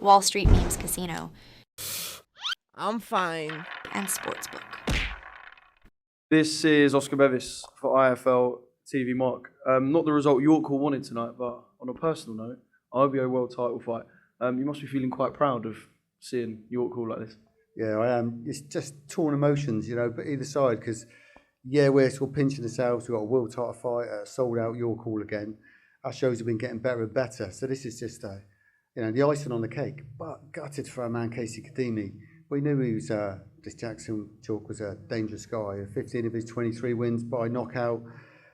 Wall Street Memes Casino, I'm fine. and Sportsbook. This is Oscar Bevis for IFL TV Mark. Not the result York Hall wanted tonight, but on a personal note, IBO World Title fight. You must be feeling quite proud of seeing York Hall like this. Yeah, I am. It's just torn emotions, but either side, because, we're sort of pinching ourselves. We've got a world title fight, sold out York Hall again. Our shows have been getting better and better. So this is just, the icing on the cake. But gutted for our man, Casey Kadimi. We knew he was, this Jackson Chalk was a dangerous guy. 15 of his 23 wins by knockout.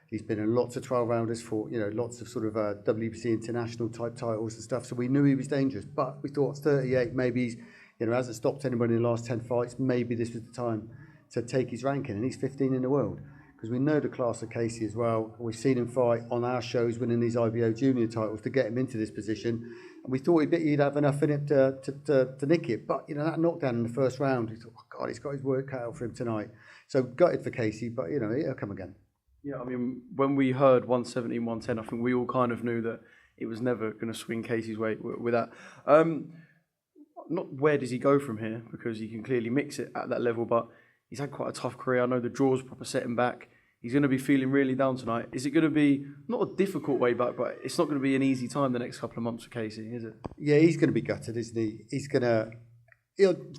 He's been in lots of 12-rounders for, lots of sort of WBC international type titles and stuff. So we knew he was dangerous. But we thought 38, maybe he's, hasn't stopped anybody in the last 10 fights. Maybe this was the time to take his ranking. And he's 15 in the world. Because we know the class of Casey as well. We've seen him fight on our shows, winning these IBO junior titles to get him into this position. And we thought he'd have enough in it to nick it. But, that knockdown in the first round, we thought, oh God, he's got his work cut out for him tonight. So gutted for Casey, but, he'll come again. Yeah, I mean, when we heard 117, 110, I think we all kind of knew that it was never going to swing Casey's way with that. Not where does he go from here, because he can clearly mix it at that level, but he's had quite a tough career. I know the draws proper set him back. He's going to be feeling really down tonight. Is it going to be, not a difficult way back, but it's not going to be an easy time the next couple of months for Casey, is it? Yeah, he's going to be gutted, isn't he?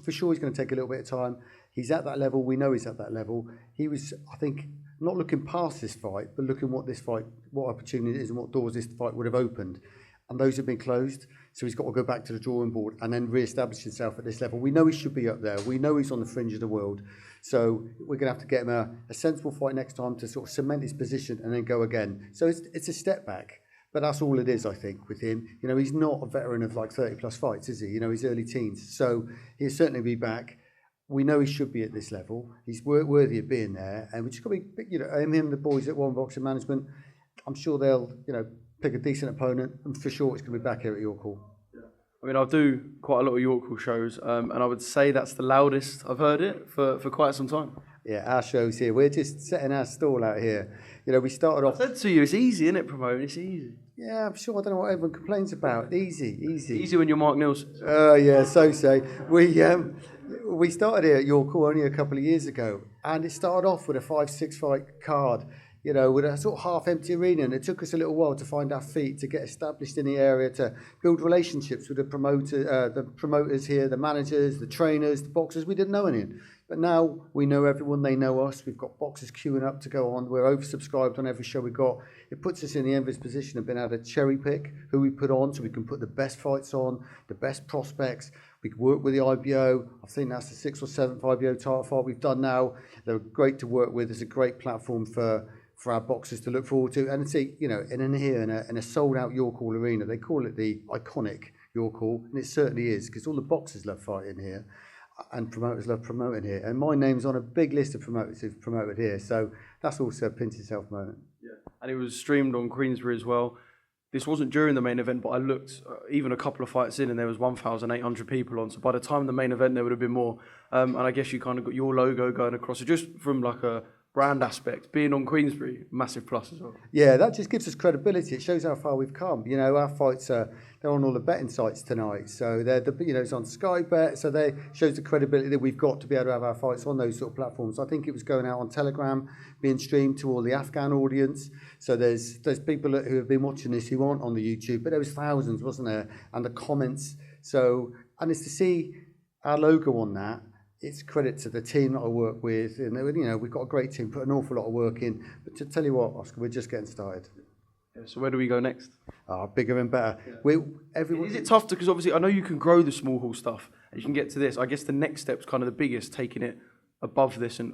For sure he's going to take a little bit of time. He's at that level. We know he's at that level. He was, I think, not looking past this fight, but looking what opportunities and what doors this fight would have opened. And those have been closed. So he's got to go back to the drawing board and then re-establish himself at this level. We know he should be up there. We know he's on the fringe of the world. So we're going to have to get him a sensible fight next time to sort of cement his position and then go again. So it's a step back. But that's all it is, I think, with him. He's not a veteran of like 30 plus fights, is he? He's early teens. So he'll certainly be back. We know he should be at this level. He's worthy of being there. And we just got to be, him and the boys at One Boxing Management, I'm sure they'll, pick a decent opponent. And for sure, it's going to be back here at York Hall. Yeah. I mean, I do quite a lot of York Hall shows, and I would say that's the loudest I've heard it for quite some time. Yeah, our shows here, we're just setting our stall out here. We started off... I said to you, it's easy, isn't it, promoting? It's easy. Yeah, I'm sure. I don't know what everyone complains about. Easy. Easy when you're Mark Neilson. Yeah, so say. We started here at York Hall only a couple of years ago, and it started off with a 5-6 fight card, with a sort of half-empty arena, and it took us a little while to find our feet, to get established in the area, to build relationships with the promoters here, the managers, the trainers, the boxers. We didn't know anyone. But now we know everyone, they know us. We've got boxers queuing up to go on. We're oversubscribed on every show we've got. It puts us in the envious position of being able to cherry pick who we put on so we can put the best fights on, the best prospects. We can work with the IBO. I think that's the 6th or 7th IBO title fight we've done now. They're great to work with. It's a great platform for our boxers to look forward to. And see, in a sold-out York Hall arena, they call it the iconic York Hall, and it certainly is, because all the boxers love fighting here. And promoters love promoting here. And my name's on a big list of promoters who've promoted here. So that's also a pinch yourself moment. Yeah. And it was streamed on Queensbury as well. This wasn't during the main event, but I looked even a couple of fights in and there was 1,800 people on. So by the time the main event, there would have been more. And I guess you kind of got your logo going across it, just from like a brand aspect, being on Queensbury, massive plus as well. Yeah, that just gives us credibility. It shows how far we've come. Our fights they're on all the betting sites tonight. So they're it's on Sky Bet. So they shows the credibility that we've got to be able to have our fights on those sort of platforms. I think it was going out on Telegram, being streamed to all the Afghan audience. So there's people who have been watching this who aren't on the YouTube, but there was thousands, wasn't there? And the comments. So, and it's to see our logo on that. It's credit to the team that I work with, and we've got a great team, put an awful lot of work in. But to tell you what, Oscar, we're just getting started. Yeah, so where do we go next? Bigger and better. Yeah. Is it tough because obviously I know you can grow the small hall stuff and you can get to this. I guess the next step's kind of the biggest, taking it above this and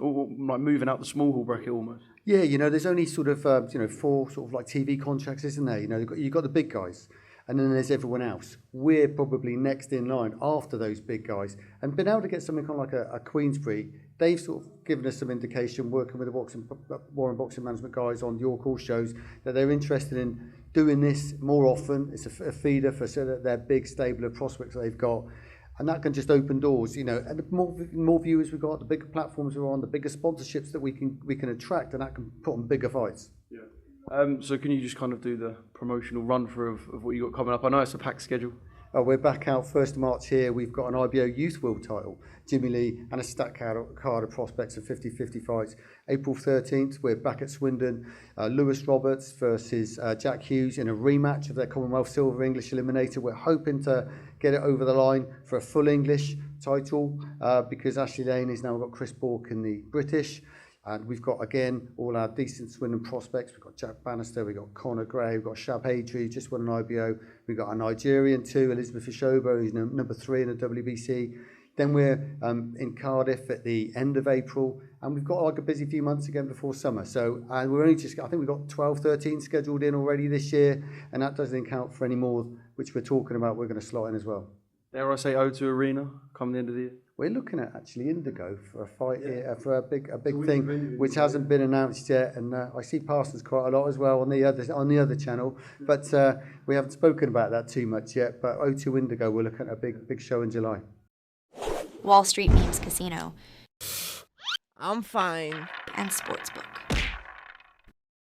like moving out the small hall bracket almost. Yeah, there's only sort of 4 sort of like TV contracts, isn't there? You've got the big guys. And then there's everyone else. We're probably next in line after those big guys. And been able to get something kind of like a Queensbury, they've sort of given us some indication, working with the Warren Boxing Management guys on York Hall shows, that they're interested in doing this more often. It's a feeder for their big stable of prospects that they've got. And that can just open doors, and the more viewers we've got, the bigger platforms we're on, the bigger sponsorships that we can attract, and that can put on bigger fights. Yeah. So can you just kind of do the promotional run through of what you got coming up? I know it's a packed schedule. We're back out 1st of March here. We've got an IBO Youth World title, Jimmy Lee, and a stat card of prospects of 50-50 fights. April 13th, we're back at Swindon. Lewis Roberts versus Jack Hughes in a rematch of their Commonwealth Silver English Eliminator. We're hoping to get it over the line for a full English title because Ashley Lane has now got Chris Bourke in the British. And we've got, again, all our decent Swindon prospects. We've got Jack Bannister, we've got Conor Gray, we've got Shab Hadri, just won an IBO. We've got a Nigerian too, Elizabeth Ishobo, who's number 3 in the WBC. Then we're in Cardiff at the end of April. And we've got like a busy few months again before summer. So we're only just, I think we've got 12, 13 scheduled in already this year. And that doesn't account for any more, which we're talking about, we're going to slot in as well. Dare I say O2 Arena come the end of the year? We're looking at actually Indigo for a fight here, for a big thing, which hasn't been announced yet. And I see Parsons quite a lot as well on the other channel, but we haven't spoken about that too much yet. But O2 Indigo, we're looking at a big show in July. Wall Street Memes Casino, I'm fine. and Sportsbook.